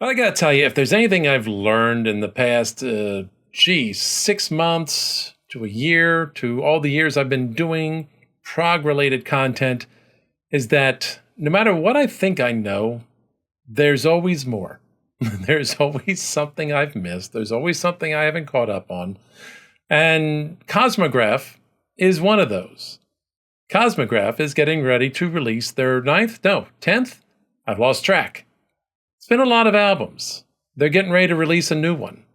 Well, I gotta tell you, if there's anything I've learned in the past, 6 months to a year to all the years I've been doing prog-related content, is that no matter what I think I know, there's always more. There's always something I've missed. There's always something I haven't caught up on. And Cosmograf is one of those. Cosmograf is getting ready to release their 10th? I've lost track. It's been a lot of albums. They're getting ready to release a new one.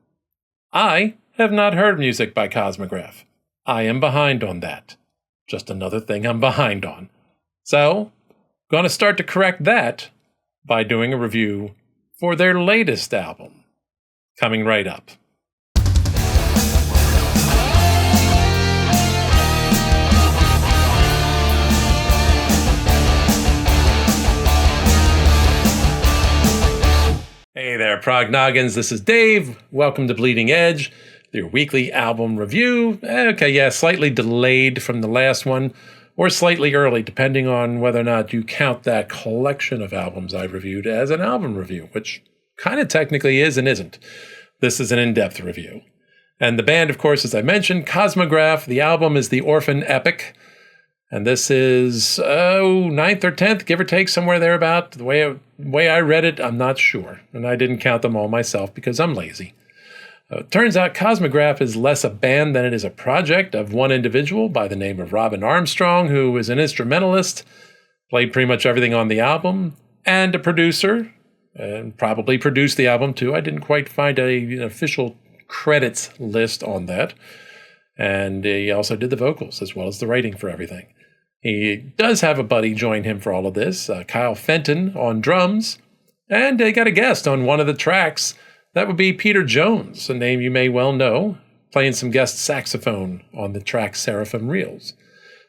I have not heard music by Cosmograf. I am behind on that. Just another thing I'm behind on. So, going to start to correct that by doing a review for their latest album. Coming right up. Hey there, Prog Noggins. This is Dave. Welcome to Bleeding Edge, your weekly album review. Okay, yeah, slightly delayed from the last one, or slightly early, depending on whether or not you count that collection of albums I've reviewed as an album review, which kind of technically is and isn't. This is an in-depth review. And the band, of course, as I mentioned, Cosmograf. The album is the Orphan Epoch. And this is, 9th or 10th, give or take, somewhere thereabout. The way I read it, I'm not sure. And I didn't count them all myself because I'm lazy. It turns out Cosmograf is less a band than it is a project of one individual by the name of Robin Armstrong, who is an instrumentalist, played pretty much everything on the album, and a producer, and probably produced the album too. I didn't quite find an official credits list on that. And he also did the vocals as well as the writing for everything. He does have a buddy join him for all of this, Kyle Fenton on drums, and they got a guest on one of the tracks. That would be Peter Jones, a name you may well know, playing some guest saxophone on the track Seraphim Reels.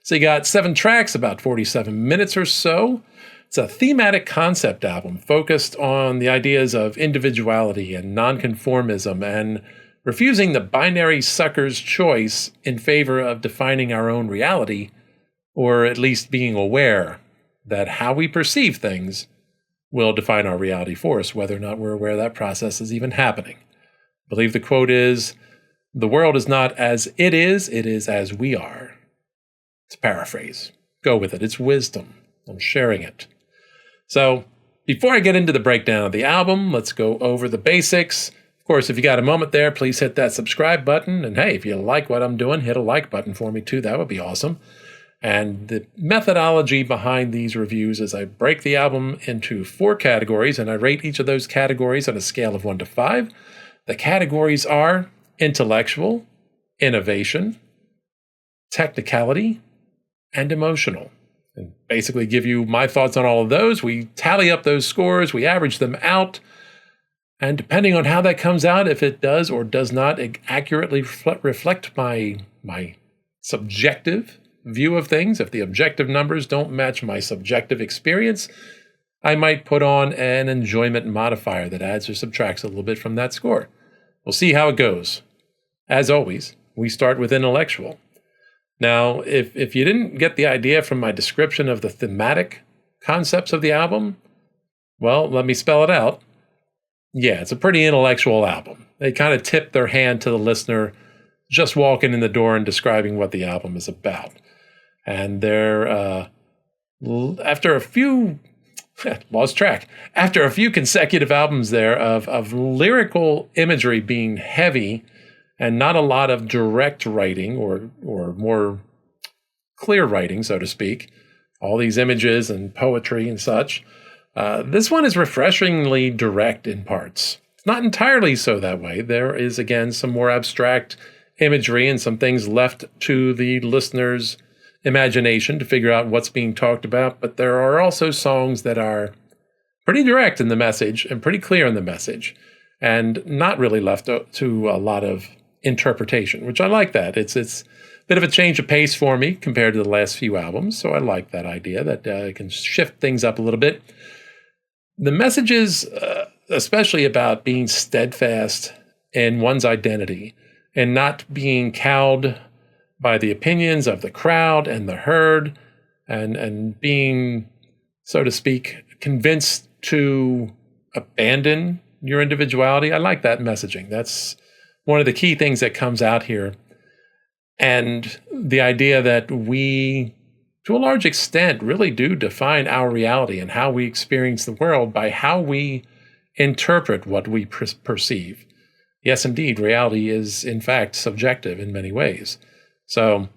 So you got 7 tracks, about 47 minutes or so. It's a thematic concept album focused on the ideas of individuality and nonconformism and refusing the binary sucker's choice in favor of defining our own reality, or at least being aware that how we perceive things will define our reality for us, whether or not we're aware that process is even happening. I believe the quote is, "The world is not as it is as we are." It's a paraphrase. Go with it. It's wisdom. I'm sharing it. So, before I get into the breakdown of the album, let's go over the basics. Of course, if you got a moment there, please hit that subscribe button. And hey, if you like what I'm doing, hit a like button for me too. That would be awesome. And the methodology behind these reviews is I break the album into 4 categories, and I rate each of those categories on a scale of 1 to 5. The categories are intellectual, innovation, technicality, and emotional. And basically give you my thoughts on all of those. We tally up those scores, we average them out, and depending on how that comes out, if it does or does not accurately reflect my subjective view of things, if the objective numbers don't match my subjective experience, I might put on an enjoyment modifier that adds or subtracts a little bit from that score. We'll see how it goes. As always, we start with intellectual. Now, if you didn't get the idea from my description of the thematic concepts of the album, well, let me spell it out. Yeah, it's a pretty intellectual album. They kind of tip their hand to the listener just walking in the door and describing what the album is about. And they're, after a few, lost track, after a few consecutive albums there of lyrical imagery being heavy and not a lot of direct writing or more clear writing, so to speak, all these images and poetry and such, this one is refreshingly direct in parts. It's not entirely so that way. There is, again, some more abstract imagery and some things left to the listener's imagination to figure out what's being talked about, but there are also songs that are pretty direct in the message and pretty clear in the message and not really left to a lot of interpretation, which I like that. It's a bit of a change of pace for me compared to the last few albums, so I like that idea that I can shift things up a little bit. The messages, especially about being steadfast in one's identity and not being cowed by the opinions of the crowd and the herd, and being, so to speak, convinced to abandon your individuality. I like that messaging. That's one of the key things that comes out here. And the idea that we, to a large extent, really do define our reality and how we experience the world by how we interpret what we perceive. Yes, indeed, reality is, in fact, subjective in many ways. So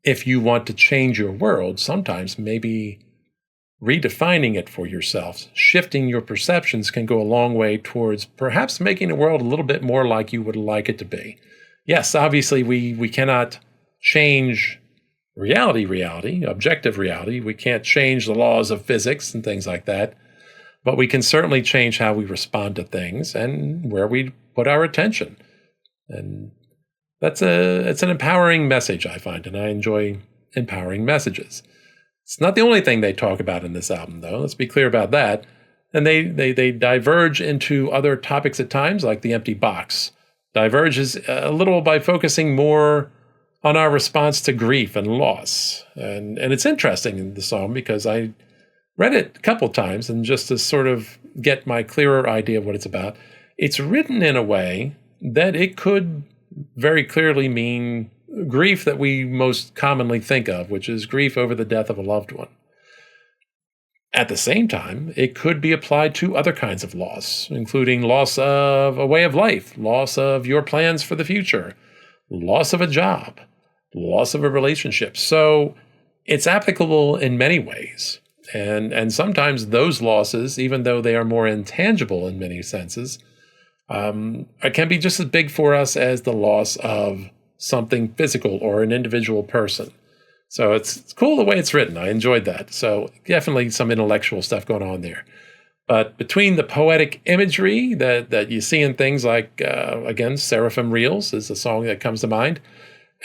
if you want to change your world, sometimes maybe redefining it for yourself, shifting your perceptions can go a long way towards perhaps making the world a little bit more like you would like it to be. Yes, obviously we cannot change reality, objective reality. We can't change the laws of physics and things like that, but we can certainly change how we respond to things and where we put our attention. And it's an empowering message, I find, and I enjoy empowering messages. It's not the only thing they talk about in this album, though. Let's be clear about that. And they diverge into other topics at times, like the empty box. Diverges a little by focusing more on our response to grief and loss. And it's interesting in the song because I read it a couple times, and just to sort of get my clearer idea of what it's about, it's written in a way that it could very clearly mean grief that we most commonly think of, which is grief over the death of a loved one. At the same time, it could be applied to other kinds of loss, including loss of a way of life, loss of your plans for the future, loss of a job, loss of a relationship. So it's applicable in many ways. And sometimes those losses, even though they are more intangible in many senses, can be just as big for us as the loss of something physical or an individual person. So it's cool the way it's written. I enjoyed that. So definitely some intellectual stuff going on there. But between the poetic imagery that you see in things like, again, Seraphim Reels is a song that comes to mind,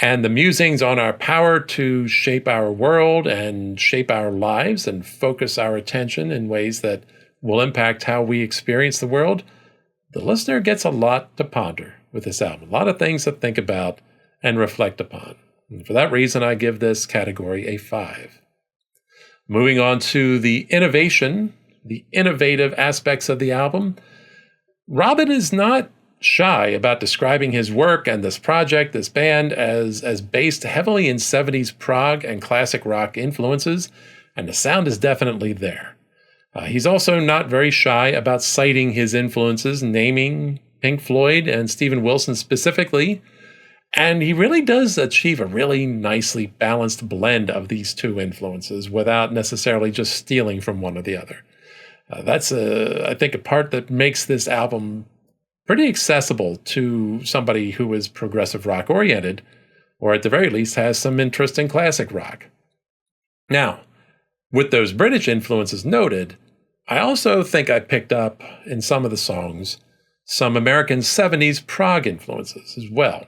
and the musings on our power to shape our world and shape our lives and focus our attention in ways that will impact how we experience the world, the listener gets a lot to ponder with this album, a lot of things to think about and reflect upon. And for that reason, I give this category a 5. Moving on to the innovation, the innovative aspects of the album, Robin is not shy about describing his work and this project, this band, as based heavily in 70s prog and classic rock influences, and the sound is definitely there. He's also not very shy about citing his influences, naming Pink Floyd and Steven Wilson specifically, and he really does achieve a really nicely balanced blend of these two influences without necessarily just stealing from one or the other. That's, I think, a part that makes this album pretty accessible to somebody who is progressive rock oriented, or at the very least has some interest in classic rock. Now, with those British influences noted, I also think I picked up in some of the songs some American 70s prog influences as well.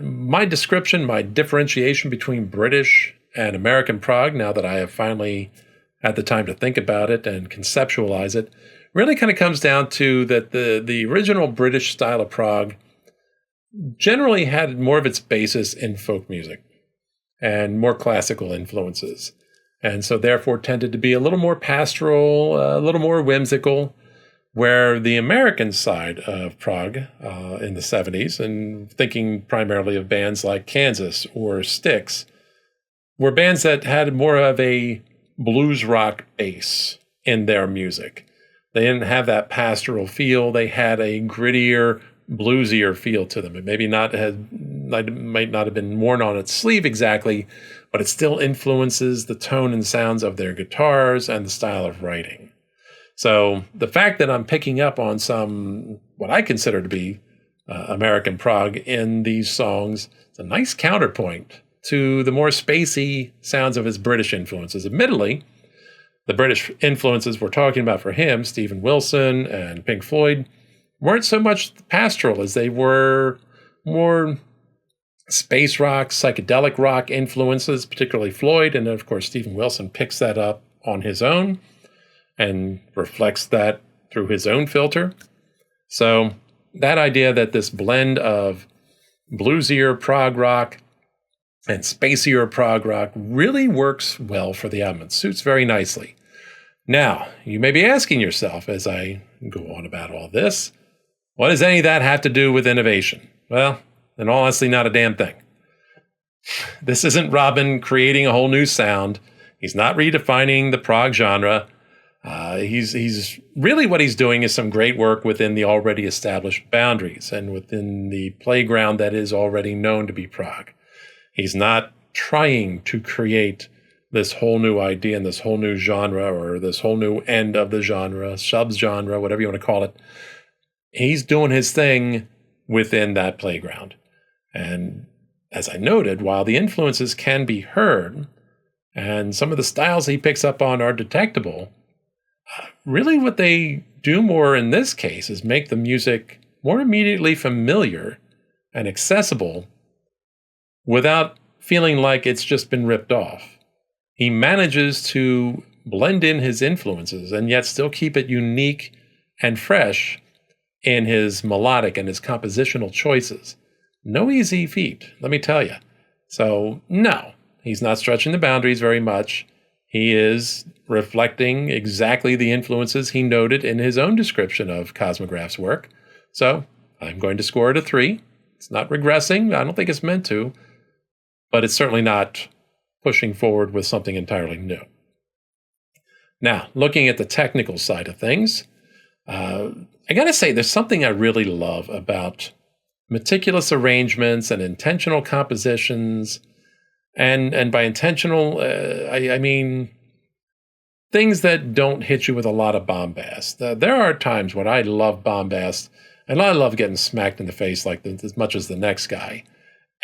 My description, my differentiation between British and American prog, now that I have finally had the time to think about it and conceptualize it, really kind of comes down to that the original British style of prog generally had more of its basis in folk music and more classical influences, and so therefore tended to be a little more pastoral, a little more whimsical, where the American side of prog in the 70s, and thinking primarily of bands like Kansas or Styx, were bands that had more of a blues rock base in their music. They didn't have that pastoral feel. They had a grittier, bluesier feel to them. It might not have been worn on its sleeve exactly, but it still influences the tone and sounds of their guitars and the style of writing. So the fact that I'm picking up on some, what I consider to be American prog in these songs, it's a nice counterpoint to the more spacey sounds of his British influences. Admittedly, the British influences we're talking about for him, Steven Wilson and Pink Floyd, weren't so much pastoral as they were more space rock, psychedelic rock influences, particularly Floyd. And of course, Steven Wilson picks that up on his own and reflects that through his own filter. So that idea that this blend of bluesier prog rock and spacier prog rock really works well for the album. It suits very nicely. Now, you may be asking yourself as I go on about all this, what does any of that have to do with innovation? Well, in all honesty, not a damn thing. This isn't Robin creating a whole new sound. He's not redefining the prog genre. He's really what he's doing is some great work within the already established boundaries and within the playground that is already known to be prog. He's not trying to create this whole new idea and this whole new genre or this whole new end of the genre, subgenre, whatever you want to call it. He's doing his thing within that playground. And as I noted, while the influences can be heard and some of the styles he picks up on are detectable, really what they do more in this case is make the music more immediately familiar and accessible without feeling like it's just been ripped off. He manages to blend in his influences and yet still keep it unique and fresh in his melodic and his compositional choices. No easy feat, let me tell you. So, no, he's not stretching the boundaries very much. He is reflecting exactly the influences he noted in his own description of Cosmograf's work. So, I'm going to score it a 3. It's not regressing. I don't think it's meant to. But it's certainly not pushing forward with something entirely new. Now, looking at the technical side of things, I gotta say, there's something I really love about meticulous arrangements and intentional compositions. And by intentional, I mean things that don't hit you with a lot of bombast. There are times when I love bombast, and I love getting smacked in the face like as much as the next guy.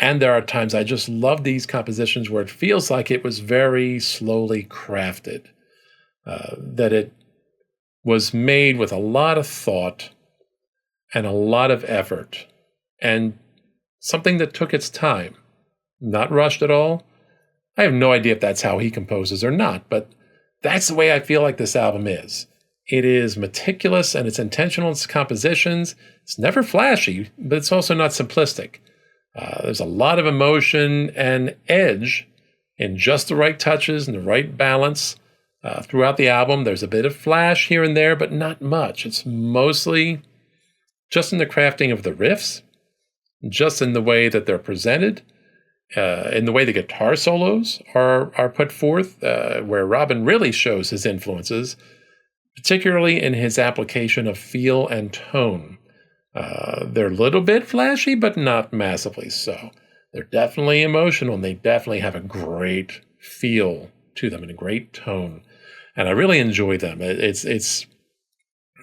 And there are times I just love these compositions where it feels like it was very slowly crafted, that it was made with a lot of thought and a lot of effort, and something that took its time, not rushed at all. I have no idea if that's how he composes or not, but that's the way I feel like this album is. It is meticulous and it's intentional in its compositions. It's never flashy, but it's also not simplistic. There's a lot of emotion and edge in just the right touches and the right balance throughout the album. There's a bit of flash here and there, but not much. It's mostly just in the crafting of the riffs, just in the way that they're presented, in the way the guitar solos are put forth, where Robin really shows his influences, particularly in his application of feel and tone. They're a little bit flashy, but not massively so. They're definitely emotional, and they definitely have a great feel to them and a great tone. And I really enjoy them. It's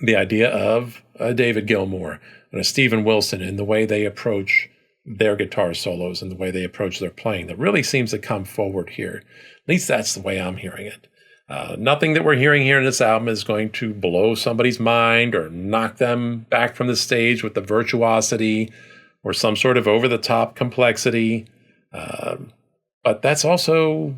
the idea of a David Gilmour and a Steven Wilson in the way they approach their guitar solos and the way they approach their playing that really seems to come forward here. At least that's the way I'm hearing it. Nothing that we're hearing here in this album is going to blow somebody's mind or knock them back from the stage with the virtuosity or some sort of over-the-top complexity. But that's also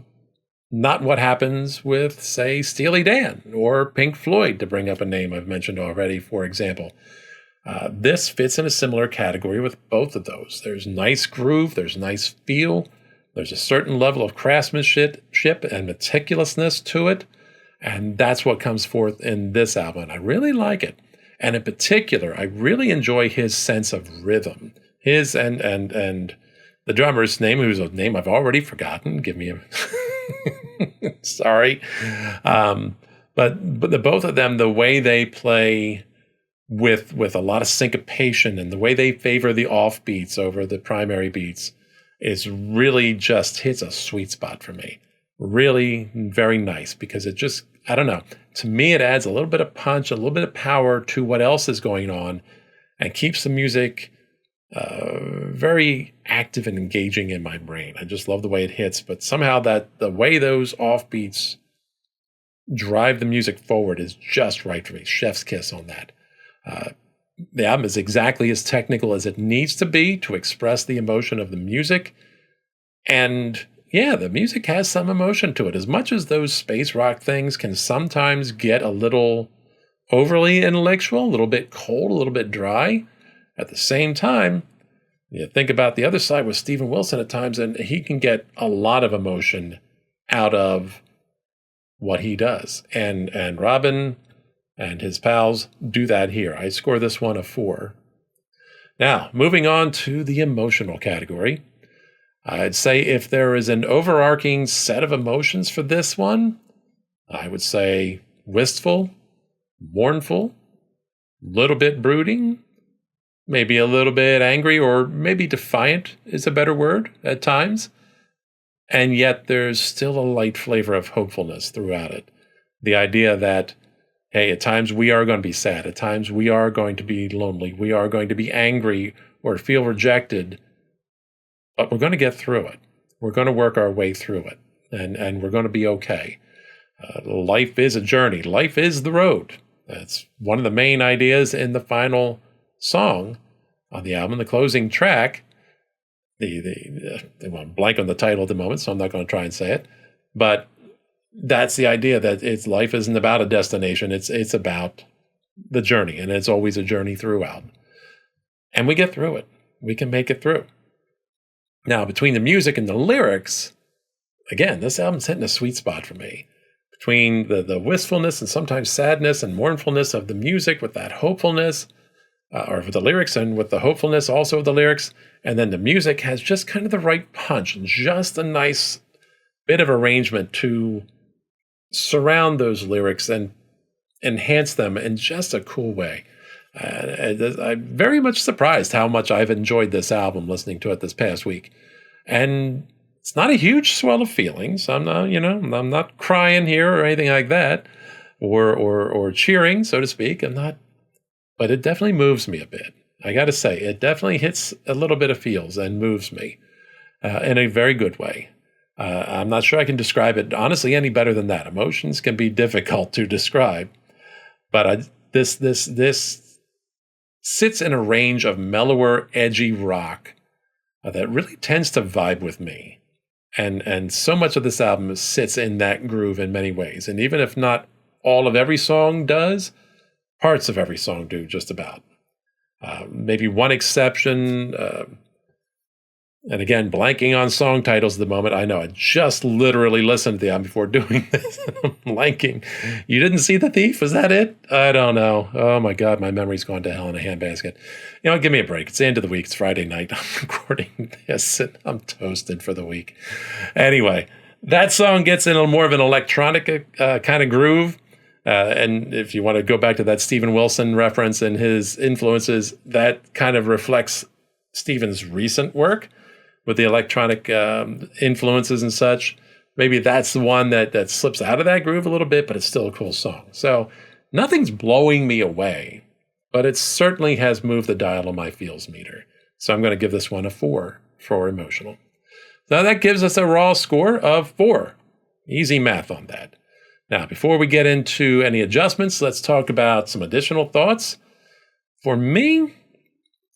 not what happens with, say, Steely Dan or Pink Floyd, to bring up a name I've mentioned already, for example. This fits in a similar category with both of those. There's nice groove, there's nice feel, there's a certain level of craftsmanship and meticulousness to it, and that's what comes forth in this album. I really like it. And in particular, I really enjoy his sense of rhythm. His and the drummer's name, whose name I've already forgotten. Give me a sorry. But the both of them, the way they play with a lot of syncopation and the way they favor the offbeats over the primary beats is really just hits a sweet spot for me. Really very nice, because it just, I don't know, to me it adds a little bit of punch, a little bit of power to what else is going on and keeps the music very active and engaging in my brain. I just love the way it hits, but somehow that the way those offbeats drive the music forward is just right for me. Chef's kiss on that. The album is exactly as technical as it needs to be to express the emotion of the music. And yeah, the music has some emotion to it. As much as those space rock things can sometimes get a little overly intellectual, a little bit cold, a little bit dry, at the same time, you think about the other side with Steven Wilson at times, and he can get a lot of emotion out of what he does. And Robin and his pals do that here. I score this one a 4. Now, moving on to the emotional category. I'd say if there is an overarching set of emotions for this one, I would say wistful, mournful, little bit brooding, maybe a little bit angry, or maybe defiant is a better word at times. And yet there's still a light flavor of hopefulness throughout it. The idea that, hey, at times we are going to be sad. At times we are going to be lonely. We are going to be angry or feel rejected. But we're going to get through it. We're going to work our way through it. And we're going to be okay. Life is a journey. Life is the road. That's one of the main ideas in the final song on the album, the closing track. I'm blank on the title at the moment, so I'm not going to try and say it. But that's the idea that life isn't about a destination. It's about the journey, and it's always a journey throughout. And we get through it. We can make it through. Now, between the music and the lyrics, again, this album's hitting a sweet spot for me. Between the wistfulness and sometimes sadness and mournfulness of the music with that hopefulness, or with the lyrics and with the hopefulness also of the lyrics, and then the music has just kind of the right punch and just a nice bit of arrangement to surround those lyrics and enhance them in just a cool way. I'm very much surprised how much I've enjoyed this album listening to it this past week. And it's not a huge swell of feelings. I'm I'm not crying here or anything like that, or cheering, so to speak. I'm not, but it definitely moves me a bit. I got to say, it definitely hits a little bit of feels and moves me in a very good way. I'm not sure I can describe it honestly any better than that. Emotions can be difficult to describe, but this sits in a range of mellower, edgy rock that really tends to vibe with me. And so much of this album sits in that groove in many ways. And even if not all of every song does, parts of every song do just about. Maybe one exception, and again, blanking on song titles at the moment. I know I just literally listened to the album before doing this. I'm blanking. You didn't see The Thief? Was that it? I don't know. Oh my God, my memory's gone to hell in a handbasket. Give me a break. It's the end of the week. It's Friday night. I'm recording this and I'm toasted for the week. Anyway, that song gets in a more of an electronic kind of groove. And if you want to go back to that Steven Wilson reference and his influences, that kind of reflects Steven's recent work with the electronic influences and such. Maybe that's the one that slips out of that groove a little bit, but it's still a cool song. So nothing's blowing me away, but it certainly has moved the dial on my feels meter. So I'm going to give this one a 4 for emotional. Now that gives us a raw score of 4. Easy math on that. Now, before we get into any adjustments, let's talk about some additional thoughts. For me,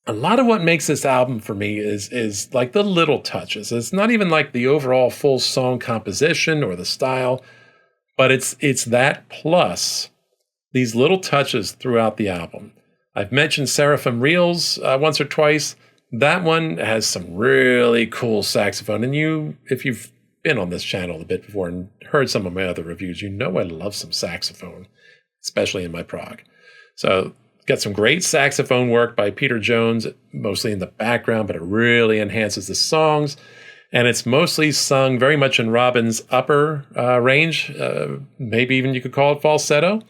a lot of what makes this album for me is like the little touches. It's not even like the overall full song composition or the style, but it's that plus these little touches throughout the album. I've mentioned Seraphim Reels once or twice. That one has some really cool saxophone. And if you've been on this channel a bit before and heard some of my other reviews, I love some saxophone, especially in my prog. So got some great saxophone work by Peter Jones, mostly in the background, but it really enhances the songs. And it's mostly sung very much in Robin's upper range. Maybe even you could call it falsetto.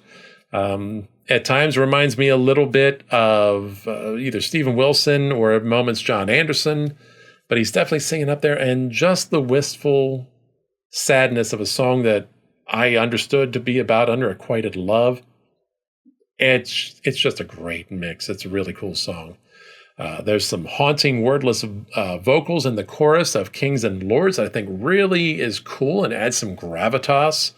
At times reminds me a little bit of either Steven Wilson or at moments John Anderson, but he's definitely singing up there. And just the wistful sadness of a song that I understood to be about unrequited love. It's just a great mix. It's a really cool song. There's some haunting wordless vocals in the chorus of Kings and Lords that I think really is cool and adds some gravitas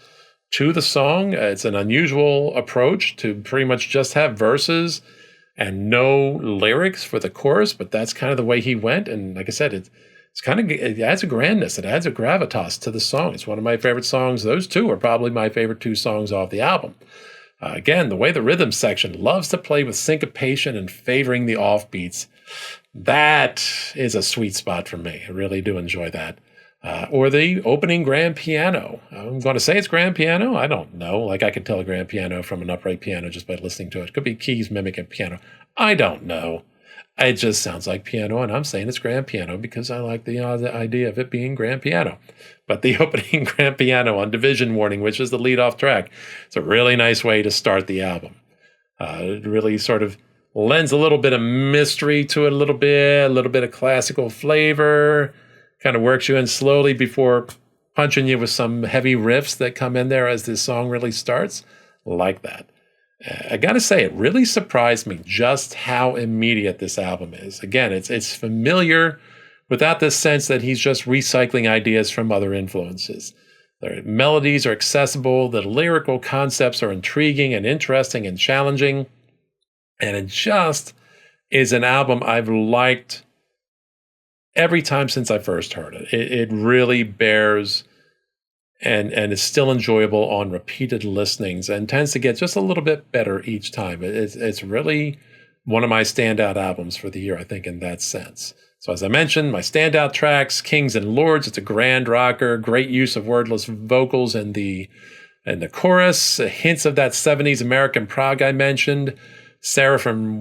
to the song. It's an unusual approach to pretty much just have verses and no lyrics for the chorus, but that's kind of the way he went. And like I said, it adds a grandness. It adds a gravitas to the song. It's one of my favorite songs. Those two are probably my favorite 2 songs off the album. Again, the way the rhythm section loves to play with syncopation and favoring the offbeats, that is a sweet spot for me. I really do enjoy that. or the opening grand piano. I'm going to say it's grand piano. I don't know. Like I can tell a grand piano from an upright piano just by listening to it. It could be keys mimicking piano. I don't know. It just sounds like piano, and I'm saying it's grand piano because I like the idea of it being grand piano. But the opening grand piano on Division Warning, which is the lead-off track, it's a really nice way to start the album. It really sort of lends a little bit of mystery to it, a little bit of classical flavor, kind of works you in slowly before punching you with some heavy riffs that come in there as this song really starts. Like that. I got to say, it really surprised me just how immediate this album is. Again, it's familiar without this sense that he's just recycling ideas from other influences. The melodies are accessible, the lyrical concepts are intriguing and interesting and challenging, and it just is an album I've liked every time since I first heard it. It really bears and is still enjoyable on repeated listenings and tends to get just a little bit better each time. It's really one of my standout albums for the year, I think, in that sense. So as I mentioned, my standout tracks, Kings and Lords, it's a grand rocker, great use of wordless vocals in the chorus, hints of that 70s American prog I mentioned. Seraphim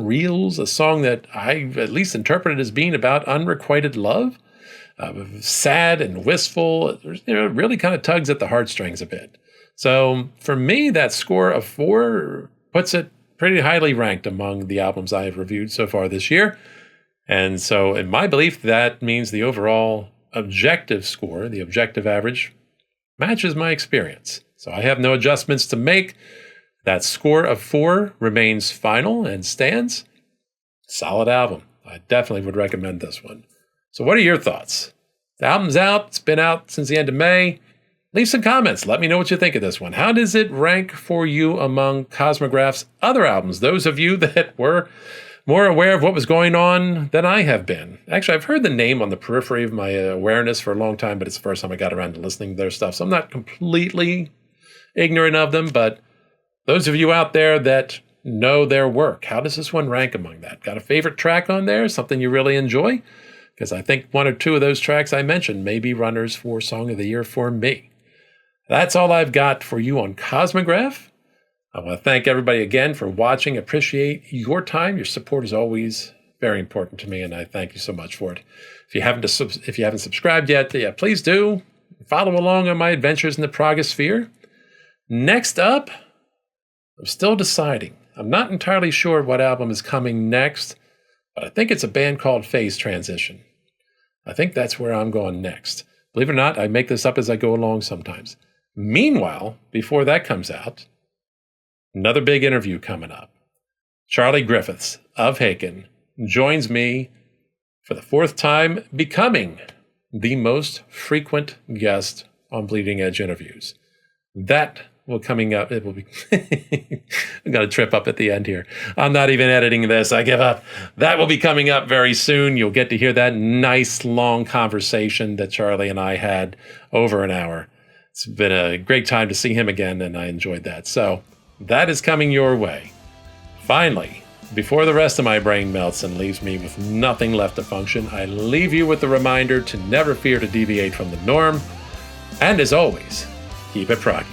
Reels, a song that I at least interpreted as being about unrequited love. Sad and wistful, really kind of tugs at the heartstrings a bit. So for me, that score of 4 puts it pretty highly ranked among the albums I have reviewed so far this year. And so in my belief, that means the overall objective score, the objective average, matches my experience. So I have no adjustments to make. That score of 4 remains final and stands. Solid album. I definitely would recommend this one. So what are your thoughts? The album's out. It's been out since the end of May. Leave some comments. Let me know what you think of this one. How does it rank for you among Cosmograf's other albums? Those of you that were more aware of what was going on than I have been. Actually, I've heard the name on the periphery of my awareness for a long time, but it's the first time I got around to listening to their stuff. So I'm not completely ignorant of them, but those of you out there that know their work, how does this one rank among that? Got a favorite track on there? Something you really enjoy? Because I think 1 or 2 of those tracks I mentioned may be runners for Song of the Year for me. That's all I've got for you on Cosmograf. I want to thank everybody again for watching. Appreciate your time. Your support is always very important to me, and I thank you so much for it. If you haven't subscribed yet, please do. Follow along on my adventures in the progosphere. Next up, I'm still deciding. I'm not entirely sure what album is coming next, but I think it's a band called Phase Transition. I think that's where I'm going next. Believe it or not, I make this up as I go along sometimes. Meanwhile, before that comes out, another big interview coming up. Charlie Griffiths of Haken joins me for the 4th time, becoming the most frequent guest on Bleeding Edge interviews. That will coming up. It will be. I'm going to trip up at the end here. I'm not even editing this. I give up. That will be coming up very soon. You'll get to hear that nice long conversation that Charlie and I had over an hour. It's been a great time to see him again, and I enjoyed that. So that is coming your way. Finally, before the rest of my brain melts and leaves me with nothing left to function, I leave you with the reminder to never fear to deviate from the norm. And as always, keep it proggy.